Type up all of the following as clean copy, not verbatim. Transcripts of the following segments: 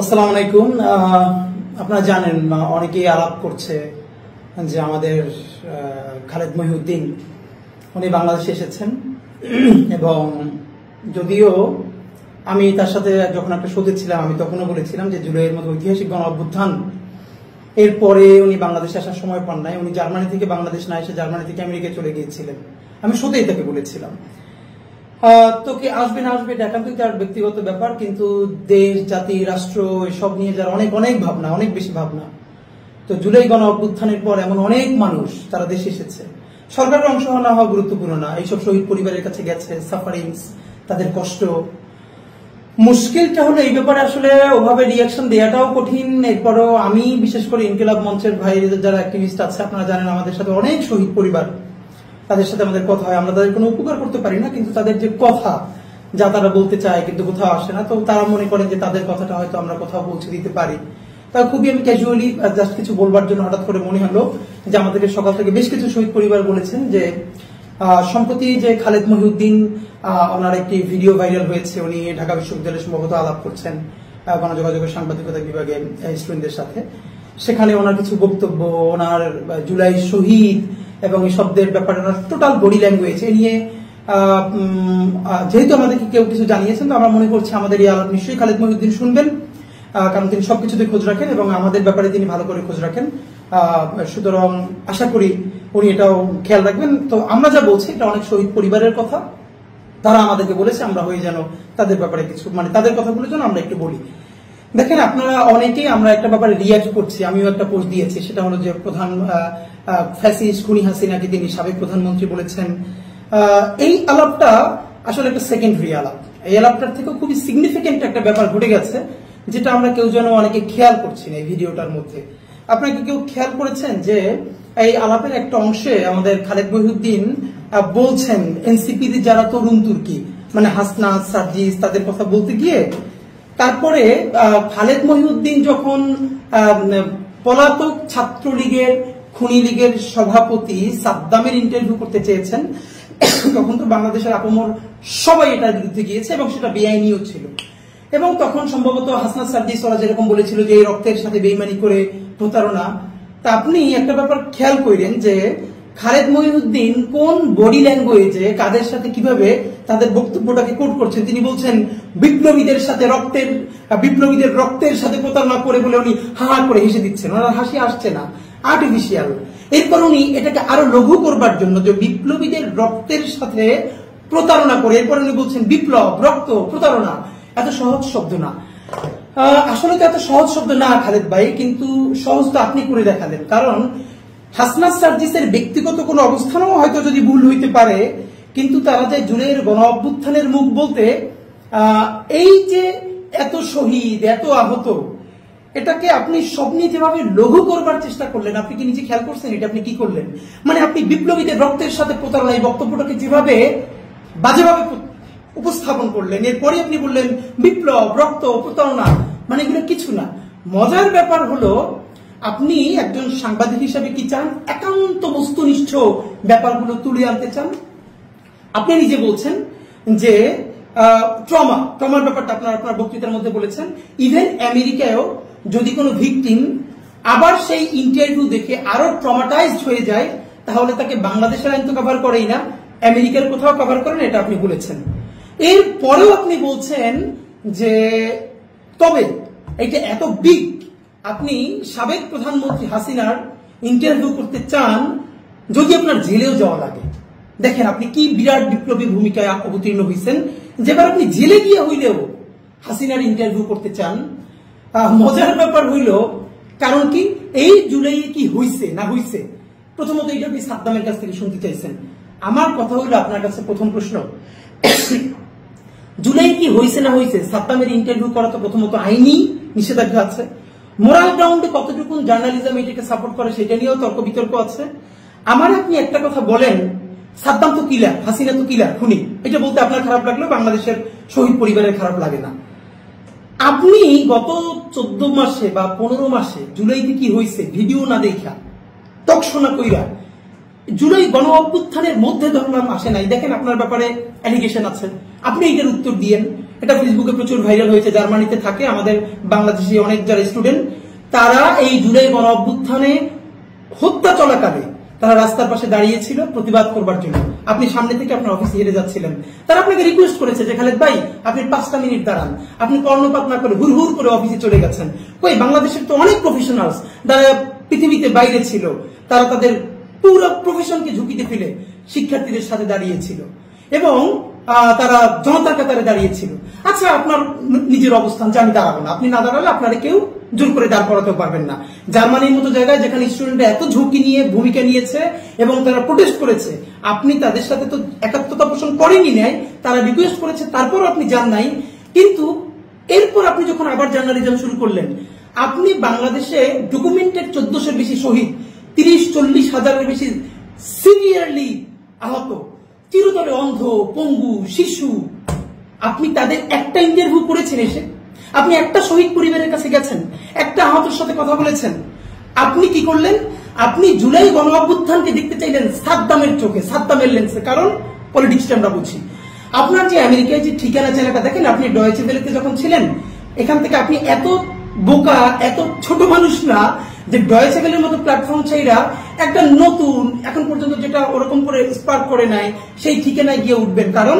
আসসালামু আলাইকুম। আপনারা জানেন অনেকেই আলাপ করছে যে আমাদের খালেদ মহিউদ্দিন উনি বাংলাদেশে এসেছেন এবং যদিও আমি তার সাথে যখন একটা শোতে ছিলাম আমি তখনও বলেছিলাম যে জুলাইয়ের মতো ঐতিহাসিক গণ অভ্যুত্থান এরপরে উনি বাংলাদেশে আসার সময় পান নাই। উনি জার্মানি থেকে বাংলাদেশ না এসে জার্মানি থেকে আমেরিকায় চলে গিয়েছিলেন। আমি শোতেই তাকে বলেছিলাম তো কি আসবে না আসবে এটা কিন্তু তার ব্যক্তিগত ব্যাপার, কিন্তু দেশ জাতি রাষ্ট্র এসব নিয়ে যার অনেক অনেক ভাবনা, অনেক বেশি ভাবনা। তো জুলাই গণ অভ্যুত্থানের পর এমন অনেক মানুষ তারা দেশে এসেছে। সরকারের অংশ না হওয়া গুরুত্বপূর্ণ না, এইসব শহীদ পরিবারের কাছে গেছে, সাফারিংস, তাদের কষ্ট। মুশকিলটা হলো এই ব্যাপারে আসলে ওভাবে রিয়াকশন দেওয়াটাও কঠিন। এরপরও আমি বিশেষ করে ইনকিলাব মঞ্চের ভাই যারা অ্যাক্টিভিস্ট আছে, আপনারা জানেন আমাদের সাথে অনেক শহীদ পরিবার, তাদের সাথে আমাদের কথা হয়। আমরা তাদের কোনো উপকার করতে পারি না, কিন্তু তাদের যে কথা যা তারা বলতে চায় কিন্তু কোথাও আসে না, তো তারা মনে করেন যে তাদের কথাটা হয়তো আমরা কোথাও পৌঁছে দিতে পারি। তা খুবই আমি ক্যাজুয়ালি জাস্ট কিছু বলবার জন্য হঠাৎ করে মনে হলো যে আমাদেরকে সকাল থেকে বেশ কিছু শহীদ পরিবার বলেছেন যে সম্প্রতি যে খালেদ মহিউদ্দিন ওনার একটি ভিডিও ভাইরাল হয়েছে, উনি ঢাকা বিশ্ববিদ্যালয়ে সম্ভবত আলাপ করছেন গণযোগাযোগের সাংবাদিকতা বিভাগের স্টুডেন্টদের সাথে। সেখানে ওনার কিছু বক্তব্য, ওনার জুলাই শহীদ এবং এই শব্দের ব্যাপারে ওনার টোটাল বডি ল্যাঙ্গুয়েজ এ নিয়ে যেহেতু আমাদেরকে কেউ কিছু জানিয়েছেন, তো আমরা মনে করছি আমাদের এই আলাপ নিশ্চয়ই খালেদ মহিউদ্দিন শুনবেন, কারণ তিনি সবকিছুতে খোঁজ রাখেন এবং আমাদের ব্যাপারে তিনি ভালো করে খোঁজ রাখেন। সুতরাং আশা করি উনি এটাও খেয়াল রাখবেন। তো আমরা যা বলছি এটা অনেক শহীদ পরিবারের কথা, তারা আমাদেরকে বলেছে আমরা হয়ে যেন তাদের ব্যাপারে কিছু তাদের কথাগুলোর জন্য আমরা একটু বলি। দেখেন আপনারা অনেকেই আমরা একটা ব্যাপারে রিয়াক্ট করছি, আমিও একটা পোস্ট দিয়েছি, সেটা হলো যে প্রধান ফ্যাসিস্ট খুনি হাসিনাকে তিনি সাবেক প্রধানমন্ত্রী বলেছেন। এই আলাপটা আসলে একটা সেকেন্ডারি আলাপ। এই আলাপটার থেকেও খুবই সিগনিফিকেন্ট একটা ব্যাপার ঘটে গেছে, যেটা আমরা কেউ যেন অনেকে খেয়াল করছি না এই ভিডিওটার মধ্যে। আপনাকে কেউ খেয়াল করেছেন যে এই আলাপের একটা অংশে আমাদের খালেদ মহিউদ্দিন বলছেন এনসিপির যারা তরুণ তুর্কি মানে হাসনাত সার্জিস তাদের কথা বলতে গিয়ে তারপরে খালেদ মহিউদ্দিন যখন পলাতক ছাত্রলীগের খুনি লীগের সভাপতি সাদ্দামের ইন্টারভিউ করতে চেয়েছেন, তখন তো বাংলাদেশের আপমর সবাই এটার বিরুদ্ধে গিয়েছে এবং সেটা বেআইনিও ছিল। এবং তখন সম্ভবত হাসনাত সার্জিস ওরা যেরকম বলেছিল যে এই রক্তের সাথে বেইমানি করে প্রতারণা। তা আপনি একটা ব্যাপার খেয়াল করেন যে খালেদ মহিউদ্দিন কোন বডি ল্যাঙ্গুয়েজে কাদের সাথে কিভাবে তাদের বক্তব্যটাকে কোট করছেন। তিনি বলছেন বিপ্লবীদের রক্তের সাথে প্রতারণা করে বলে উনি হা করে হেসে দিচ্ছেন, ওনার হাসি আসছে না, আর্টিফিশিয়াল। এরপর উনি এটাকে আরো লঘু করবার জন্য যে বিপ্লবীদের রক্তের সাথে প্রতারণা করে এরপর উনি বলছেন বিপ্লব, রক্ত, প্রতারণা। এত সহজ শব্দ না, আসলে তো এত সহজ শব্দ না খালেদ ভাই, কিন্তু সহজ তো আপনি করে দেখালেন। কারণ হাসনাত সার্জিসের ব্যক্তিগত কোনো অবস্থানও হয়তো যদি ভুল হইতে পারে, কিন্তু তারা যে জুলাইয়ের গণ অভ্যুত্থানের মুখ বলতে এই যে এত শহীদ এত আহত এটাকে আপনি স্বপ্নে যেভাবে লঘু করবার চেষ্টা করলেন, আপনি কি নিজে খেয়াল করছেন এটা আপনি কি করলেন? মানে আপনি বিপ্লবীদের রক্তের সাথে প্রতারণা এই বক্তব্যটাকে যেভাবে বাজেভাবে উপস্থাপন করলেন, এরপরে আপনি বললেন বিপ্লব, রক্ত, প্রতারণা, মানে এগুলো কিছু না। মজার ব্যাপার হলো আপনি একজন সাংবাদিক হিসাবে কি চান? একান্ত বস্তুনিষ্ঠ ব্যাপারগুলো তুলে আনতে চান। আপনি নিজে বলছেন যে ট্রমার ব্যাপারটা আপনার বক্তৃতার মধ্যে বলেছেন। ইভেন আমেরিকায়ও যদি কোনো ভিকটিম আবার সেই ইন্টারভিউ দেখে আরো ট্রমাটাইজড হয়ে যায়, তাহলে তাকে বাংলাদেশের আইন তো কভার করেই না, আমেরিকার কোথাও কভার করেন, এটা আপনি বলেছেন। এরপরেও আপনি বলছেন যে তবে এটা এত বিগ, আপনি সাবেক প্রধানমন্ত্রী হাসিনার ইন্টারভিউ করতে চান যদি আপনার জেলেও যাওয়া লাগে। দেখেন আপনি কি বিরাট বিপ্লবী ভূমিকায় অবতীর্ণ হয়েছেন, যেবার আপনি জেলে গিয়ে হইলেও হাসিনার ইন্টারভিউ করতে চান। মজার ব্যাপার হইল কারণ কি এই জুলাইয়ে কি হইছে না হইছে, প্রথমত এটা আপনি সাদ্দামের কাছ থেকে শুনতে চাইছেন। আমার কথা হইল আপনার কাছে প্রথম প্রশ্ন, জুলাই কি হয়েছে না হয়েছে, সাদ্দামের ইন্টারভিউ করা তো প্রথমত আইনি নিষেধাজ্ঞা আছে। মোরাল গ্রাউন্ডে কতটুকু জার্নালিজম এটাকে সাপোর্ট করে সেটা নিয়েও তর্ক বিতর্ক আছে। আমার আপনি একটা কথা বলেন, সাদ্দাম তো কিলার, হাসিনা তো কিলার, খুনি, এটা বলতে আপনার খারাপ লাগলেও বাংলাদেশের শহীদ পরিবারের খারাপ লাগে না। আপনি গত 14 মাসে বা 15 মাসে জুলাইতে কি হয়েছে ভিডিও না দেখা তকশোনা কইরা জুলাই গণ অভ্যুত্থানের মধ্যে ধরলাম আসে নাই। দেখেন আপনার ব্যাপারে অ্যালিগেশন আছে, আপনি এটার উত্তর দিয়েন। এটা ফেসবুকে প্রচুর ভাইরাল হয়েছে, জার্মানিতে থাকে আমাদের বাংলাদেশি অনেক যারা স্টুডেন্ট, তারা এই জুলাই গণ অভ্যুত্থানে হত্যা চলাকালে তারা রাস্তার পাশে দাঁড়িয়েছিল প্রতিবাদ করবার জন্য। আপনি সামনে থেকে আপনার অফিসে হেরে যাচ্ছিলেন, তারা আপনাকে রিকোয়েস্ট করেছে যে খালেদ ভাই আপনি 5টা মিনিট দাঁড়ান, আপনি কর্ণপাত না করে হুড় হুড় করে অফিসে চলে গেছেন। কই, বাংলাদেশের তো অনেক প্রফেশনালস যারা পৃথিবীতে বাইরে ছিল, তারা তাদের পুরো প্রফেশনকে ঝুঁকিতে ফেলে শিক্ষার্থীদের সাথে দাঁড়িয়েছিল এবং তারা জনতার কাতারে দাঁড়িয়েছিল। আচ্ছা, আপনার নিজের অবস্থান যে আমি দাঁড়াবো না, আপনি না দাঁড়ালে আপনারা কেউ জোর করে দাঁড় করাতেও পারবেন না। জার্মানির মতো জায়গায় যেখানে স্টুডেন্টরা এত ঝুঁকি নিয়ে ভূমিকা নিয়েছে এবং তারা প্রোটেস্ট করেছে, আপনি তাদের সাথে তো একাত্মতা পোষণ করেনি নাই, তারা রিকোয়েস্ট করেছে, তারপর আপনি যান নাই। কিন্তু এরপর আপনি যখন আবার জার্নালিজম শুরু করলেন, আপনি বাংলাদেশে ডকুমেন্টেড 1400-এর বেশি শহীদ, 30-40 হাজারের বেশি সিভিয়ারলি আহত, চিরতরে অন্ধ, পঙ্গু, শিশু, আপনি তাদের একটা ইন্টারভিউ করেছেন এসে? আপনি একটা শহীদ পরিবারের কাছে গেছেন, একটা আহতের সাথে কথা বলেছেন? আপনি কি করলেন? আপনি জুলাই গণ অভ্যুত্থানকে দেখতে চাইলেন সাদ্দামের চোখে, সাদ্দামের লেন্সে। কারণ পলিটিক্সটা আমরা বুঝি। আপনার যে আমেরিকায় যে ঠিকানা চ্যানেলটা দেখেন, আপনি ডয়েচে ভেলেতে যখন ছিলেন, এখান থেকে আপনি এত বোকা, এত ছোট মানুষ না যে ডয়েচে ভেলের মতো প্ল্যাটফর্ম চাইরা একটা নতুন, এখন পর্যন্ত যেটা ওরকম করে স্পার্ক করে নাই, সেই ঠিকানায় গিয়ে উঠবেন। কারণ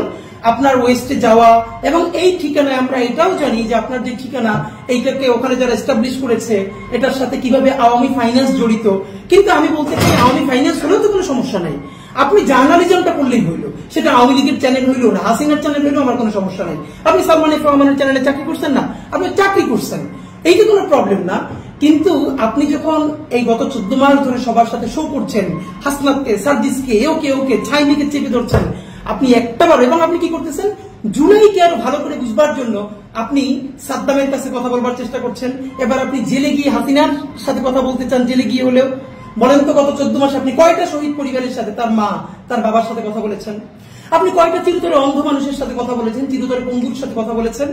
আপনার ওয়েস্টে যাওয়া এবং এই ঠিকানায় আমরা এটাও জানি যে আপনার যে ঠিকানা, এইটাকে ওখানে যারা এস্টাবলিশ করেছে, এটার সাথে কিভাবে আওয়ামী ফাইন্যান্স জড়িত। কিন্তু আমি বলতে চাই, আওয়ামী ফাইন্যান্স হলেও তো কোনো সমস্যা নাই, আপনি জার্নালিজমটা করলেই হইলো। সেটা আওয়ামী লীগের চ্যানেল হইলো না, হাসিনার চ্যানেল হইলো, আমার কোনো সমস্যা নাই। আপনি সালমান এফ রহমানের চ্যানেলে চাকরি করছেন না, আপনি চাকরি করছেন, এইটা কোনো প্রবলেম না। কিন্তু আপনি যখন এই গত 14 মাস ধরে সবার সাথে শো করছেন, হাসনাতকে, সার্জিসকে, ওকে ছাইমিকে চেপে ধরছেন, আপনি একটাবার, এবং আপনি কি করতেছেন, জুলাইকে আরো ভালো করে বুঝবার জন্য আপনি সাদ্দামের কাছে কথা বলবার চেষ্টা করছেন। এবার আপনি জেলে গিয়ে হাসিনার সাথে কথা বলতে চান, জেলে গিয়ে হলেও। বলেন তো, গত 14 মাসে আপনি কয়টা শহীদ পরিবারের সাথে, তার মা, তার বাবার সাথে কথা বলেছেন? আপনি কয়টা চিরতরে অন্ধ মানুষের সাথে কথা বলেছেন, চিরতরে পঙ্গুর সাথে কথা বলেছেন?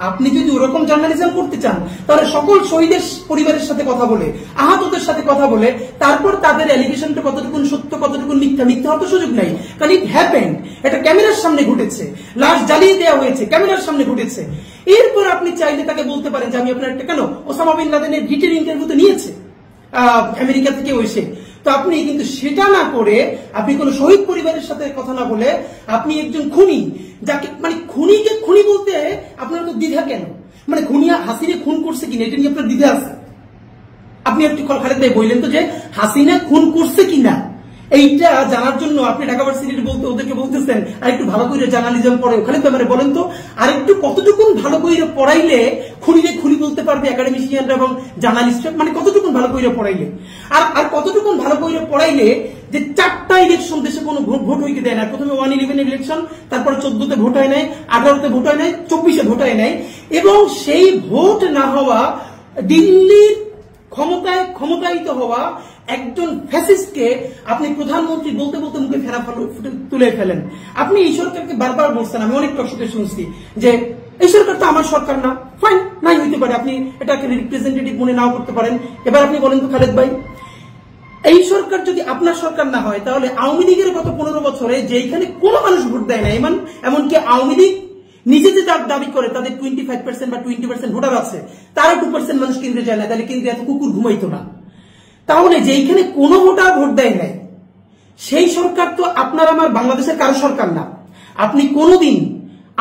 আপনি যদি ওরকম জার্নালিজম করতে চান, তাহলে সকল শহীদের পরিবারের সাথে কথা বলে, আহতদের সাথে কথা বলে, তারপর তাদের অ্যালিগেশনটা কতটুকু সত্য, কতটুকু মিথ্যা, মিথ্যা হতে সুযোগ নাই। কারণ ইট হ্যাপেন্ড, এটা ক্যামেরার সামনে ঘটেছে, লাশ জ্বালিয়ে দেওয়া হয়েছে, ক্যামেরার সামনে ঘটেছে। এরপর আপনি চাইলে তাকে বলতে পারেন যে আমি আপনার একটা, কেন ওসামা বিন লাদেনের রিটেন ইন্টারভিউ তো নিয়েছে আমেরিকা থেকে এসে, তো আপনি কিন্তু সেটা না করে, আপনি কোন শহীদ পরিবারের সাথে কথা না বলে, আপনি একজন খুনি, যাকে মানে খুনিকে খুনি বলতে আপনার তো দ্বিধা কেন? মানে খুনি হাসিনা খুন করছে কিনা এটা নিয়ে আপনার দ্বিধা আছে? আপনি একটু খালেদ ভাই বললেন তো যে হাসিনা খুন করছে কিনা, এইটা জানার জন্য আপনি ঢাকা ভার্সিটির ওদেরকে বলতেছেন আর একটু ভালো করে জার্নালিজম পড়ে। খালেদ ভাই মানে বলেন তো, আর একটু কতটুকুন ভালো করে পড়াইলে খুনিরে খুনি বলতে পারবে একাডেমিশিয়ানরা এবং জার্নালিস্টরা? মানে কতটুকুন ভালো করে পড়াইলে, আর কতটুকুন ভালো করে পড়াইলে যে 4টা ইলেকশন দেশে কোনো ভোট হইতে দেয় না। প্রথমে 111 ইলেকশন, তারপরে 14তে ভোট হয় নাই, 18তে ভোট হয় নাই, 24-এ ভোট হয় নাই, এবং সেই ভোট না হওয়া, দিল্লির ক্ষমতায়িত হওয়া একজন ফ্যাসিস্টকে আপনি প্রধানমন্ত্রী বলতে বলতে মুখে ফেরা তুলে ফেলেন। আপনি এই সরকারকে বারবার বলছেন, আমি অনেক টকশোতে শুনছি যে এই সরকার তো আমার সরকার না। ফাইন, নাই হইতে পারে, আপনি এটাকে রিপ্রেজেন্টেটিভ মনে নাও করতে পারেন। এবার আপনি বলেন তো খালেদ ভাই, এই সরকার যদি আপনার সরকার না হয়, তাহলে আওয়ামী লীগের গত 15 বছরে যেখানে কোনো মানুষ ভোট দেয় না, এমনকি আওয়ামী লীগ নিজে যে দাবি করে তাদের 25% বা 20% ভোটার আছে, তারও 2% মানুষ কেন্দ্রে যায় না, তাহলে কেন্দ্রে এত কুকুর ঘুমাইতো না। তাহলে যেখানে কোনো ভোটার ভোট দেয় নাই, সেই সরকার তো আপনার আমার বাংলাদেশের কারো সরকার না। আপনি কোনোদিন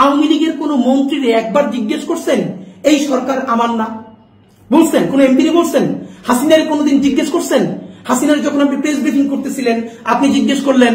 আওয়ামী লীগের কোন মন্ত্রীরে একবার জিজ্ঞেস করছেন এই সরকার আমার না? বলছেন? কোন এমপিরে বলছেন? হাসিনারে কোনোদিন জিজ্ঞেস করছেন? হাসিনার যখন আপনি প্রেস ব্রিফিং করতেছিলেন, আপনি জিজ্ঞেস করলেন